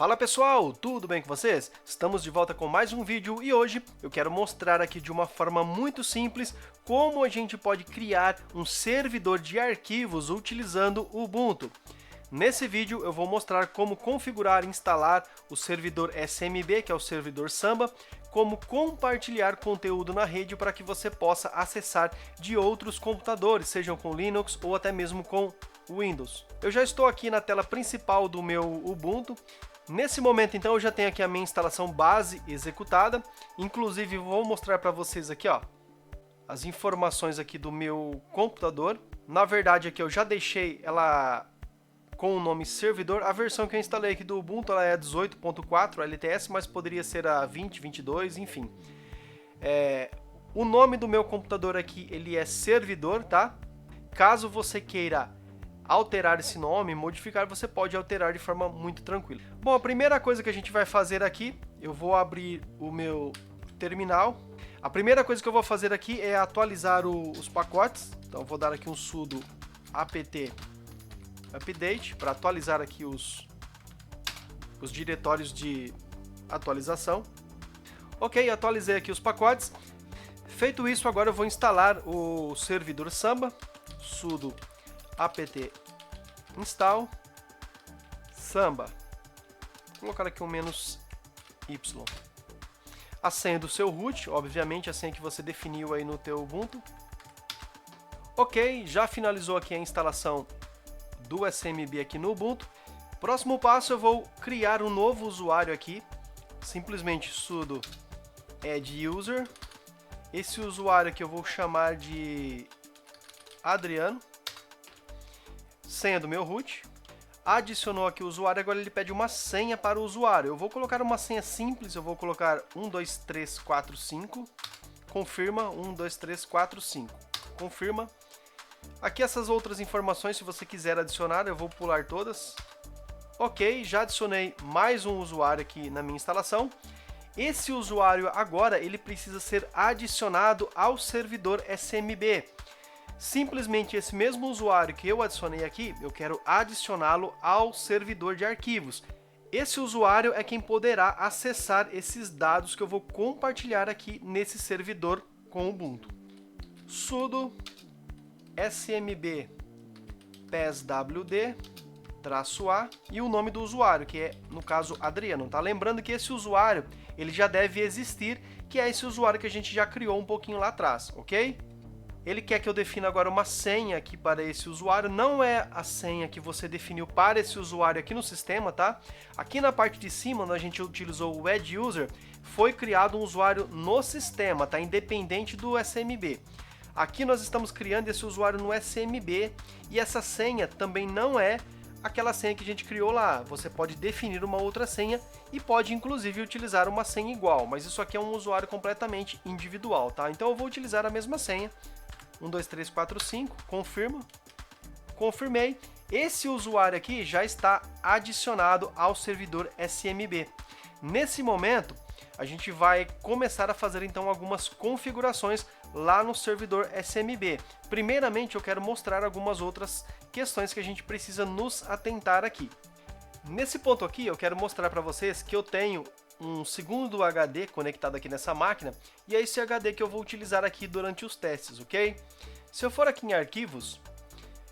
Fala pessoal, tudo bem com vocês? Estamos de volta com mais um vídeo e hoje eu quero mostrar aqui de uma forma muito simples como a gente pode criar um servidor de arquivos utilizando o Ubuntu. Nesse vídeo eu vou mostrar como configurar e instalar o servidor SMB, que é o servidor Samba, como compartilhar conteúdo na rede para que você possa acessar de outros computadores, sejam com Linux ou até mesmo com Windows. Eu já estou aqui na tela principal do meu Ubuntu. Nesse momento, então, eu já tenho aqui a minha instalação base executada. Inclusive, vou mostrar para vocês aqui, ó, as informações aqui do meu computador. Na verdade, aqui eu já deixei ela com o nome servidor. A versão que eu instalei aqui do Ubuntu ela é 18.4 LTS, mas poderia ser a 20, 22, enfim. O nome do meu computador aqui ele é servidor, tá? Caso você queira alterar esse nome, modificar, você pode alterar de forma muito tranquila. Bom, a primeira coisa que a gente vai fazer aqui, eu vou abrir o meu terminal. A primeira coisa que eu vou fazer aqui é atualizar os pacotes. Então, eu vou dar aqui um sudo apt update para atualizar aqui os diretórios de atualização. Ok, atualizei aqui os pacotes. Feito isso, agora eu vou instalar o servidor Samba, sudo apt install samba. Vou colocar aqui um -y. A senha do seu root, obviamente a senha que você definiu aí no teu Ubuntu. Ok, já finalizou aqui a instalação do SMB aqui no Ubuntu. Próximo passo, eu vou criar um novo usuário aqui. Simplesmente sudo add user. Esse usuário aqui eu vou chamar de Adriano. Senha do meu root. Adicionou aqui o usuário, agora ele pede uma senha para o usuário. Eu vou colocar uma senha simples, eu vou colocar 12345. Confirma, 12345. Confirma. Aqui essas outras informações, se você quiser adicionar, eu vou pular todas. Ok, já adicionei mais um usuário aqui na minha instalação. Esse usuário agora ele precisa ser adicionado ao servidor SMB. Simplesmente esse mesmo usuário que eu adicionei aqui, eu quero adicioná-lo ao servidor de arquivos. Esse usuário é quem poderá acessar esses dados que eu vou compartilhar aqui nesse servidor com o Ubuntu. Sudo smb passwd-a e o nome do usuário, que é, no caso, Adriano. Tá? Lembrando que esse usuário ele já deve existir, que é esse usuário que a gente já criou um pouquinho lá atrás, ok? Ele quer que eu defina agora uma senha aqui para esse usuário. Não é a senha que você definiu para esse usuário aqui no sistema, tá? Aqui na parte de cima, onde a gente utilizou o add user, foi criado um usuário no sistema, tá? Independente do SMB. Aqui nós estamos criando esse usuário no SMB e essa senha também não é aquela senha que a gente criou lá. Você pode definir uma outra senha e pode inclusive utilizar uma senha igual, mas isso aqui é um usuário completamente individual, tá? Então eu vou utilizar a mesma senha. 12345, confirma. Confirmei. Esse usuário aqui já está adicionado ao servidor SMB. Nesse momento, a gente vai começar a fazer então algumas configurações lá no servidor SMB. Primeiramente, eu quero mostrar algumas outras questões que a gente precisa nos atentar aqui. Nesse ponto aqui, eu quero mostrar para vocês que eu tenho um segundo HD conectado aqui nessa máquina, e é esse HD que eu vou utilizar aqui durante os testes, ok? Se eu for aqui em arquivos,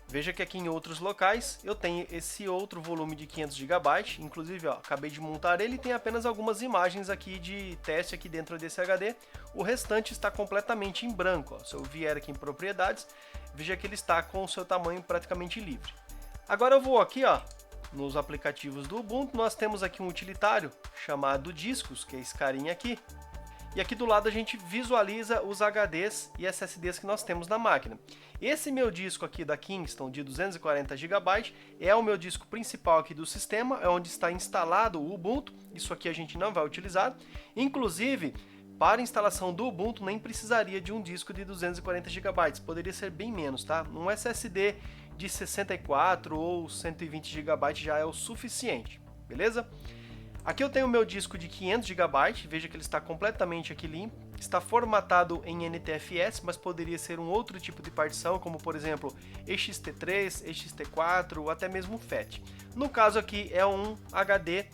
veja que aqui em outros locais eu tenho esse outro volume de 500 GB, inclusive ó, acabei de montar ele e tem apenas algumas imagens aqui de teste aqui dentro desse HD, o restante está completamente em branco. Ó. Se eu vier aqui em propriedades, veja que ele está com o seu tamanho praticamente livre. Agora eu vou aqui, ó, nos aplicativos do Ubuntu, nós temos aqui um utilitário chamado discos, que é esse carinha aqui. E aqui do lado a gente visualiza os HDs e SSDs que nós temos na máquina. Esse meu disco aqui da Kingston de 240 GB é o meu disco principal aqui do sistema, é onde está instalado o Ubuntu. Isso aqui a gente não vai utilizar. Inclusive, para a instalação do Ubuntu nem precisaria de um disco de 240 GB, poderia ser bem menos, tá? Um SSD de 64 ou 120 GB já é o suficiente, beleza? Aqui eu tenho o meu disco de 500 GB, veja que ele está completamente aqui limpo, está formatado em NTFS, mas poderia ser um outro tipo de partição, como por exemplo ext3, ext4 ou até mesmo FAT. No caso aqui é um HD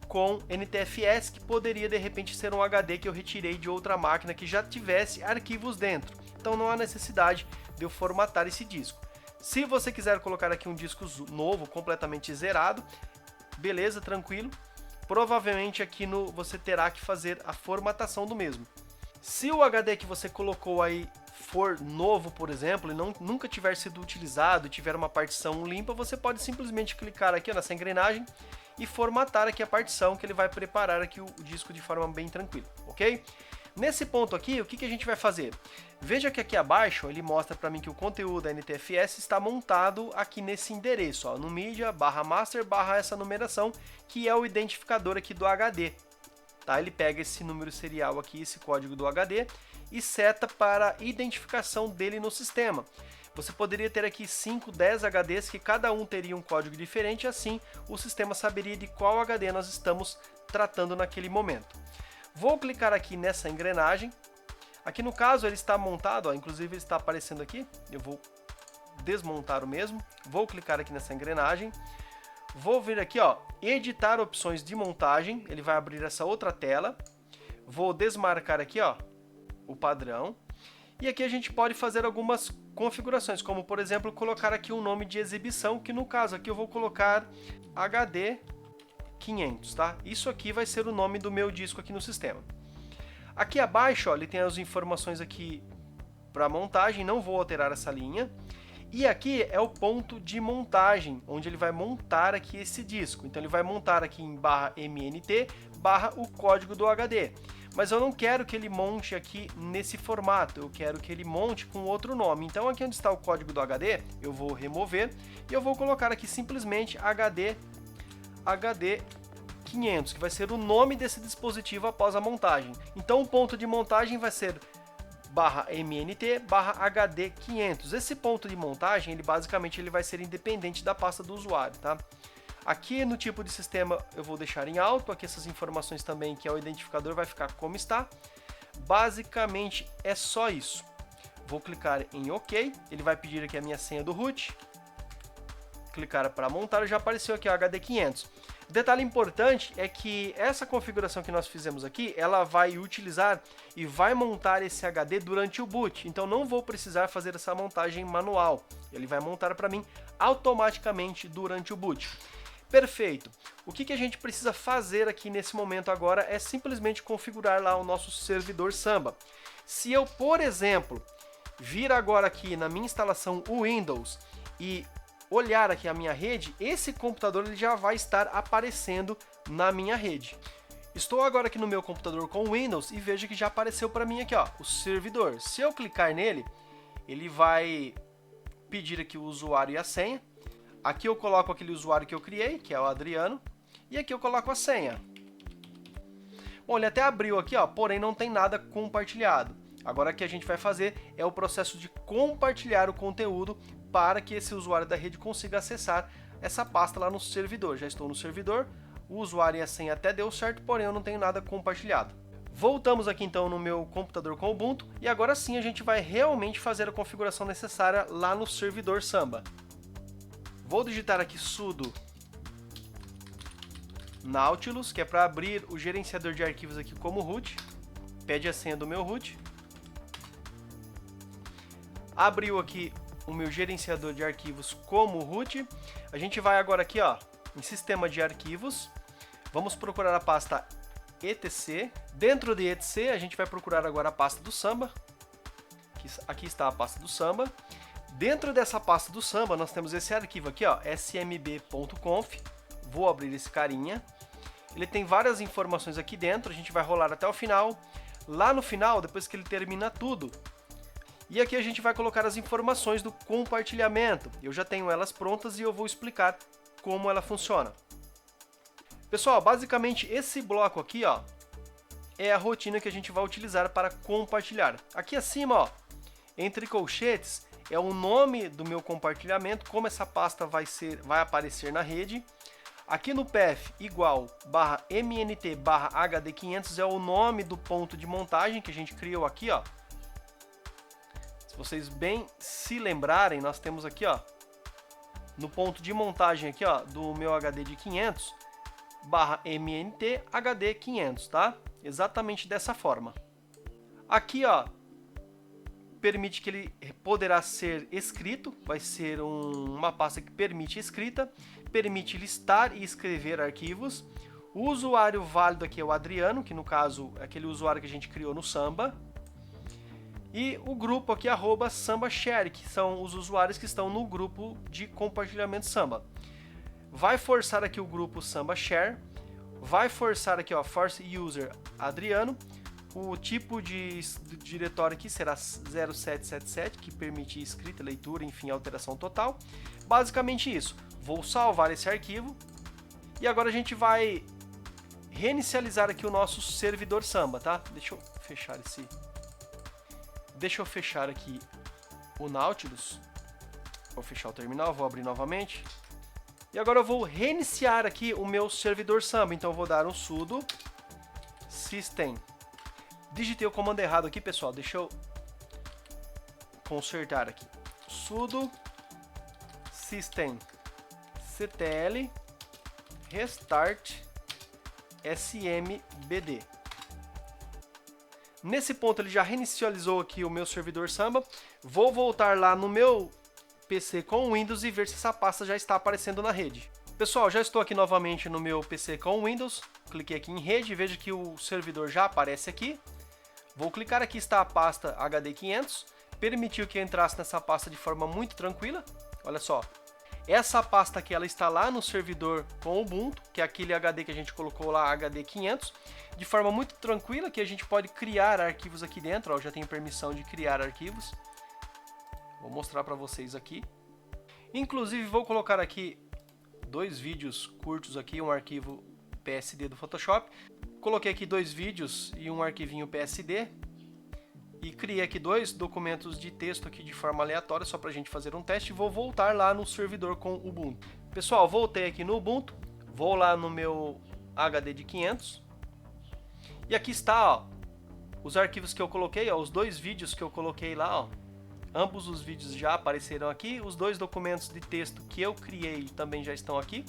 com NTFS, que poderia de repente ser um HD que eu retirei de outra máquina que já tivesse arquivos dentro. Então não há necessidade de eu formatar esse disco. Se você quiser colocar aqui um disco novo, completamente zerado, beleza, tranquilo. Provavelmente aqui você terá que fazer a formatação do mesmo. Se o HD que você colocou aí for novo, por exemplo, e nunca tiver sido utilizado, tiver uma partição limpa, você pode simplesmente clicar aqui nessa engrenagem e formatar aqui a partição, que ele vai preparar aqui o disco de forma bem tranquila, ok? Nesse ponto aqui, o que a gente vai fazer? Veja que aqui abaixo ele mostra para mim que o conteúdo da NTFS está montado aqui nesse endereço, ó, no media /master/ essa numeração, que é o identificador aqui do HD. Tá? Ele pega esse número serial aqui, esse código do HD, e seta para a identificação dele no sistema. Você poderia ter aqui 5, 10 HDs que cada um teria um código diferente, assim o sistema saberia de qual HD nós estamos tratando naquele momento. Vou clicar aqui nessa engrenagem. Aqui no caso ele está montado, ó, inclusive ele está aparecendo aqui. Eu vou desmontar o mesmo. Vou clicar aqui nessa engrenagem. Vou vir aqui, ó, editar opções de montagem. Ele vai abrir essa outra tela. Vou desmarcar aqui, ó, o padrão. E aqui a gente pode fazer algumas configurações, como por exemplo colocar aqui um nome de exibição, que no caso aqui eu vou colocar HD 500, tá? Isso aqui vai ser o nome do meu disco aqui no sistema. Aqui abaixo, ó, ele tem as informações aqui para montagem, não vou alterar essa linha. E aqui é o ponto de montagem, onde ele vai montar aqui esse disco. Então ele vai montar aqui em /mnt/ o código do HD. Mas eu não quero que ele monte aqui nesse formato, eu quero que ele monte com outro nome. Então aqui onde está o código do HD, eu vou remover e eu vou colocar aqui simplesmente HD 500, que vai ser o nome desse dispositivo após a montagem. Então o ponto de montagem vai ser /mnt/ HD 500. Esse ponto de montagem, ele basicamente vai ser independente da pasta do usuário, tá? Aqui no tipo de sistema eu vou deixar em alto, aqui essas informações também, que é o identificador, vai ficar como está. Basicamente é só isso. Vou clicar em OK, ele vai pedir aqui a minha senha do root. Clicar para montar, já apareceu aqui o HD 500. Detalhe importante é que essa configuração que nós fizemos aqui, ela vai utilizar e vai montar esse HD durante o boot. Então não vou precisar fazer essa montagem manual. Ele vai montar para mim automaticamente durante o boot. Perfeito. O que a gente precisa fazer aqui nesse momento agora é simplesmente configurar lá o nosso servidor Samba. Se eu, por exemplo, vir agora aqui na minha instalação Windows e olhar aqui a minha rede, esse computador ele já vai estar aparecendo na minha rede. Estou agora aqui no meu computador com Windows e vejo que já apareceu para mim aqui, ó, o servidor. Se eu clicar nele, ele vai pedir aqui o usuário e a senha. Aqui eu coloco aquele usuário que eu criei, que é o Adriano, e aqui eu coloco a senha. Bom, ele até abriu aqui, ó, porém não tem nada compartilhado. Agora o que a gente vai fazer é o processo de compartilhar o conteúdo para que esse usuário da rede consiga acessar essa pasta lá no servidor. Já estou no servidor, o usuário e a senha até deu certo, porém eu não tenho nada compartilhado. Voltamos aqui então no meu computador com Ubuntu e agora sim a gente vai realmente fazer a configuração necessária lá no servidor Samba. Vou digitar aqui sudo Nautilus, que é para abrir o gerenciador de arquivos aqui como root. Pede a senha do meu root. Abriu aqui o meu gerenciador de arquivos como root. A gente vai agora aqui, ó, em sistema de arquivos. Vamos procurar a pasta etc. Dentro de etc, a gente vai procurar agora a pasta do Samba. Aqui está a pasta do Samba. Dentro dessa pasta do Samba, nós temos esse arquivo aqui, ó, smb.conf. Vou abrir esse carinha. Ele tem várias informações aqui dentro, a gente vai rolar até o final. Lá no final, depois que ele termina tudo, e aqui a gente vai colocar as informações do compartilhamento. Eu já tenho elas prontas e eu vou explicar como ela funciona. Pessoal, basicamente esse bloco aqui, ó, é a rotina que a gente vai utilizar para compartilhar. Aqui acima, ó, entre colchetes, é o nome do meu compartilhamento, como essa pasta vai aparecer na rede. Aqui no path igual /mnt/ HD 500 é o nome do ponto de montagem que a gente criou aqui, ó. Se vocês bem se lembrarem, nós temos aqui, ó, no ponto de montagem aqui, ó, do meu HD de 500, mnt HD 500, tá? Exatamente dessa forma. Aqui, ó, permite que ele poderá ser escrito, vai ser uma pasta que permite escrita, permite listar e escrever arquivos. O usuário válido aqui é o Adriano, que no caso é aquele usuário que a gente criou no Samba. E o grupo aqui, @SambaShare, que são os usuários que estão no grupo de compartilhamento Samba. Vai forçar aqui o grupo SambaShare, vai forçar aqui, ó, Force User Adriano. O tipo de diretório aqui será 0777, que permite escrita, leitura, enfim, alteração total. Basicamente isso. Vou salvar esse arquivo. E agora a gente vai reinicializar aqui o nosso servidor Samba, tá? Deixa eu fechar aqui o Nautilus. Vou fechar o terminal, vou abrir novamente. E agora eu vou reiniciar aqui o meu servidor Samba. Então eu vou dar um sudo system. Digitei o comando errado aqui, pessoal. Deixa eu consertar aqui. Sudo system ctl restart smbd. Nesse ponto ele já reinicializou aqui o meu servidor Samba. Vou voltar lá no meu PC com Windows e ver se essa pasta já está aparecendo na rede. Pessoal, já estou aqui novamente no meu PC com Windows. Cliquei aqui em rede e vejo que o servidor já aparece aqui. Vou clicar aqui, está a pasta HD 500. Permitiu que eu entrasse nessa pasta de forma muito tranquila. Olha só. Essa pasta aqui, ela está lá no servidor com Ubuntu, que é aquele HD que a gente colocou lá, HD 500. De forma muito tranquila, que a gente pode criar arquivos aqui dentro. Ó, eu já tenho permissão de criar arquivos. Vou mostrar para vocês aqui. Inclusive, vou colocar aqui 2 vídeos curtos aqui, um arquivo PSD do Photoshop. Coloquei aqui 2 vídeos e um arquivinho PSD. E criei aqui 2 documentos de texto aqui de forma aleatória, só para a gente fazer um teste. Vou voltar lá no servidor com Ubuntu. Pessoal, voltei aqui no Ubuntu. Vou lá no meu HD de 500. E aqui está, ó, os arquivos que eu coloquei, ó, os 2 vídeos que eu coloquei lá, ó. Ambos os vídeos já apareceram aqui. Os 2 documentos de texto que eu criei também já estão aqui.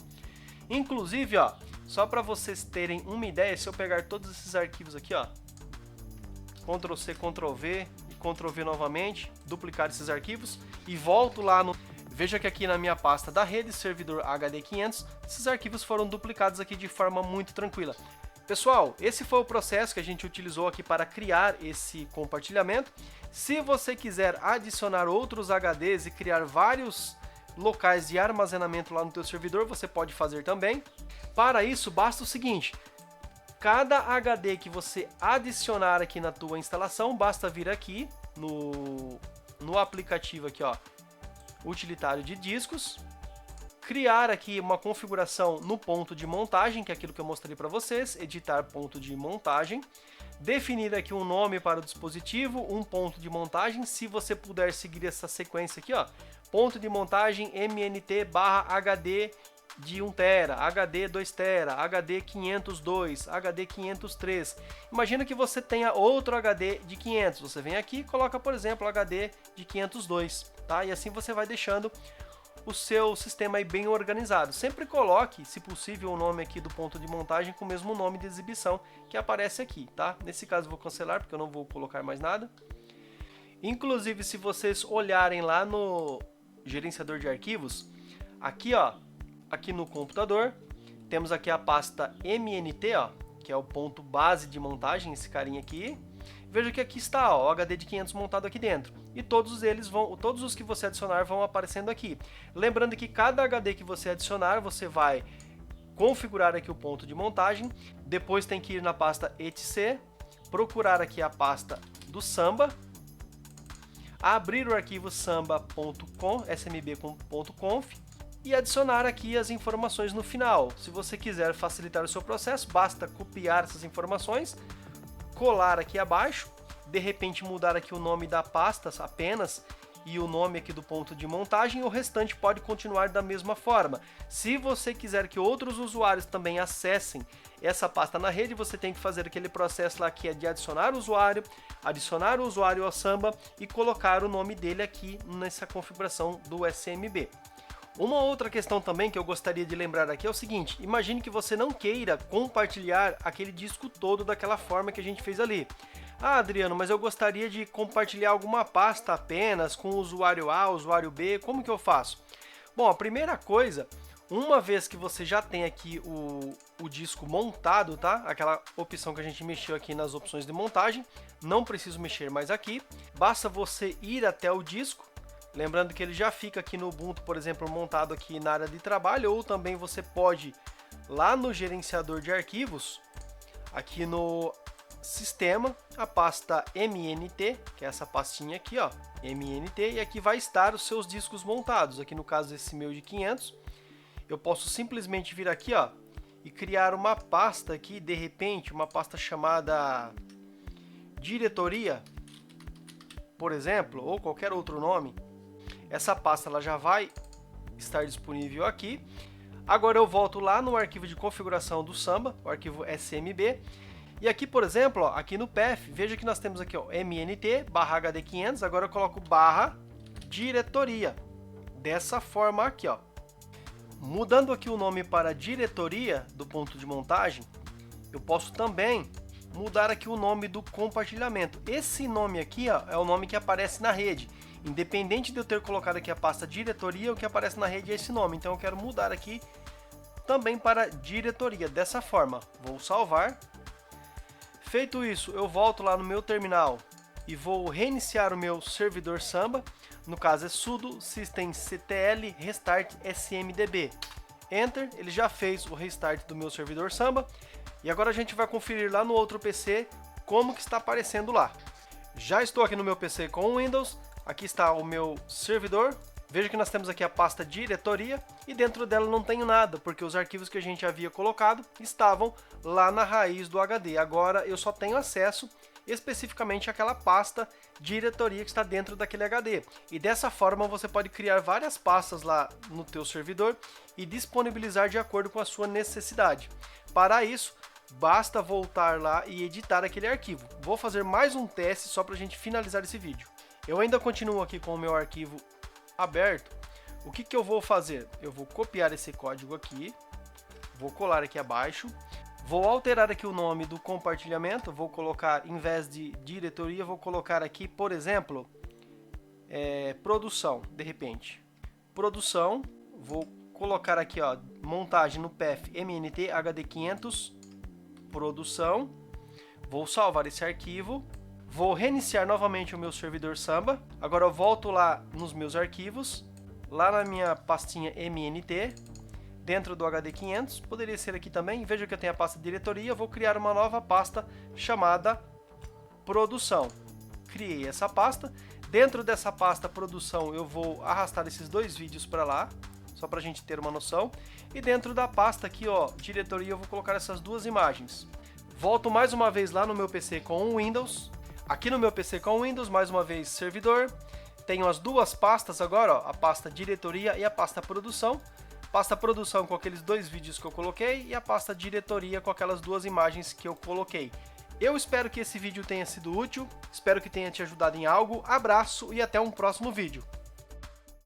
Inclusive, ó, só para vocês terem uma ideia, se eu pegar todos esses arquivos aqui, ó, Ctrl+C, Ctrl+V e Ctrl+V novamente, duplicar esses arquivos e volto lá no... Veja que aqui na minha pasta da rede, servidor HD 500, esses arquivos foram duplicados aqui de forma muito tranquila. Pessoal, esse foi o processo que a gente utilizou aqui para criar esse compartilhamento. Se você quiser adicionar outros HDs e criar vários locais de armazenamento lá no teu servidor, você pode fazer também. Para isso, basta o seguinte: cada HD que você adicionar aqui na tua instalação, basta vir aqui no aplicativo aqui, ó, utilitário de discos, criar aqui uma configuração no ponto de montagem, que é aquilo que eu mostrei para vocês, editar ponto de montagem, definir aqui um nome para o dispositivo, um ponto de montagem, se você puder seguir essa sequência aqui, ó, ponto de montagem mnt/HD de 1 TB, HD 2 TB, HD 502, HD 503. Imagina que você tenha outro HD de 500, você vem aqui e coloca, por exemplo, HD de 502, tá? E assim você vai deixando o seu sistema aí bem organizado. Sempre coloque, se possível, o nome aqui do ponto de montagem com o mesmo nome de exibição que aparece aqui, tá? Nesse caso eu vou cancelar porque eu não vou colocar mais nada. Inclusive, se vocês olharem lá no gerenciador de arquivos, aqui, ó, aqui no computador, temos aqui a pasta MNT, ó, que é o ponto base de montagem, esse carinha aqui. Veja que aqui está, ó, o HD de 500 montado aqui dentro. E todos os que você adicionar vão aparecendo aqui. Lembrando que cada HD que você adicionar, você vai configurar aqui o ponto de montagem. Depois tem que ir na pasta etc, procurar aqui a pasta do Samba, abrir o arquivo samba.conf, smb.conf, e adicionar aqui as informações no final. Se você quiser facilitar o seu processo, basta copiar essas informações, colar aqui abaixo, de repente mudar aqui o nome da pasta apenas e o nome aqui do ponto de montagem, e o restante pode continuar da mesma forma. Se você quiser que outros usuários também acessem essa pasta na rede, você tem que fazer aquele processo lá que é de adicionar o usuário ao Samba e colocar o nome dele aqui nessa configuração do SMB. Uma outra questão também que eu gostaria de lembrar aqui é o seguinte: imagine que você não queira compartilhar aquele disco todo daquela forma que a gente fez ali. Ah, Adriano, mas eu gostaria de compartilhar alguma pasta apenas com o usuário A, usuário B, como que eu faço? Bom, a primeira coisa, uma vez que você já tem aqui o disco montado, tá? Aquela opção que a gente mexeu aqui nas opções de montagem, não preciso mexer mais aqui, basta você ir até o disco. Lembrando que ele já fica aqui no Ubuntu, por exemplo, montado aqui na área de trabalho, ou também você pode, lá no gerenciador de arquivos, aqui no sistema, a pasta MNT, que é essa pastinha aqui, ó, MNT, e aqui vai estar os seus discos montados. Aqui no caso esse meu de 500, eu posso simplesmente vir aqui, ó, e criar uma pasta aqui, de repente, uma pasta chamada diretoria, por exemplo, ou qualquer outro nome. Essa pasta ela já vai estar disponível aqui. Agora eu volto lá no arquivo de configuração do Samba, o arquivo SMB. E aqui, por exemplo, ó, aqui no path, veja que nós temos aqui ó, mnt/hd500, agora eu coloco /diretoria. Dessa forma aqui, ó. Mudando aqui o nome para diretoria do ponto de montagem, eu posso também mudar aqui o nome do compartilhamento. Esse nome aqui ó, é o nome que aparece na rede. Independente de eu ter colocado aqui a pasta diretoria, o que aparece na rede é esse nome. Então eu quero mudar aqui também para diretoria. Dessa forma, vou salvar. Feito isso, eu volto lá no meu terminal e vou reiniciar o meu servidor Samba. No caso é sudo systemctl restart smdb. Enter, ele já fez o restart do meu servidor Samba. E agora a gente vai conferir lá no outro PC como que está aparecendo lá. Já estou aqui no meu PC com o Windows. Aqui está o meu servidor. Veja que nós temos aqui a pasta diretoria e dentro dela não tenho nada, porque os arquivos que a gente havia colocado estavam lá na raiz do HD. Agora eu só tenho acesso especificamente àquela pasta diretoria que está dentro daquele HD. E dessa forma você pode criar várias pastas lá no teu servidor e disponibilizar de acordo com a sua necessidade. Para isso, basta voltar lá e editar aquele arquivo. Vou fazer mais um teste só para a gente finalizar esse vídeo. Eu ainda continuo aqui com o meu arquivo aberto. O que eu vou fazer? Eu vou copiar esse código aqui, vou colar aqui abaixo, vou alterar aqui o nome do compartilhamento, vou colocar, em vez de diretoria, vou colocar aqui, por exemplo, produção, de repente. Produção, vou colocar aqui, ó, montagem no path mnt hd500, produção, vou salvar esse arquivo. Vou reiniciar novamente o meu servidor Samba. Agora eu volto lá nos meus arquivos, lá na minha pastinha MNT, dentro do HD500, poderia ser aqui também. Veja que eu tenho a pasta diretoria, vou criar uma nova pasta chamada produção. Criei essa pasta. Dentro dessa pasta produção eu vou arrastar esses dois vídeos para lá, só para a gente ter uma noção. E dentro da pasta aqui, ó, diretoria, eu vou colocar essas duas imagens. Volto mais uma vez lá no meu PC com o Windows. Aqui no meu PC com Windows, mais uma vez servidor, tenho as duas pastas agora, ó, a pasta diretoria e a pasta produção. Pasta produção com aqueles dois vídeos que eu coloquei e a pasta diretoria com aquelas duas imagens que eu coloquei. Eu espero que esse vídeo tenha sido útil, espero que tenha te ajudado em algo, abraço e até um próximo vídeo.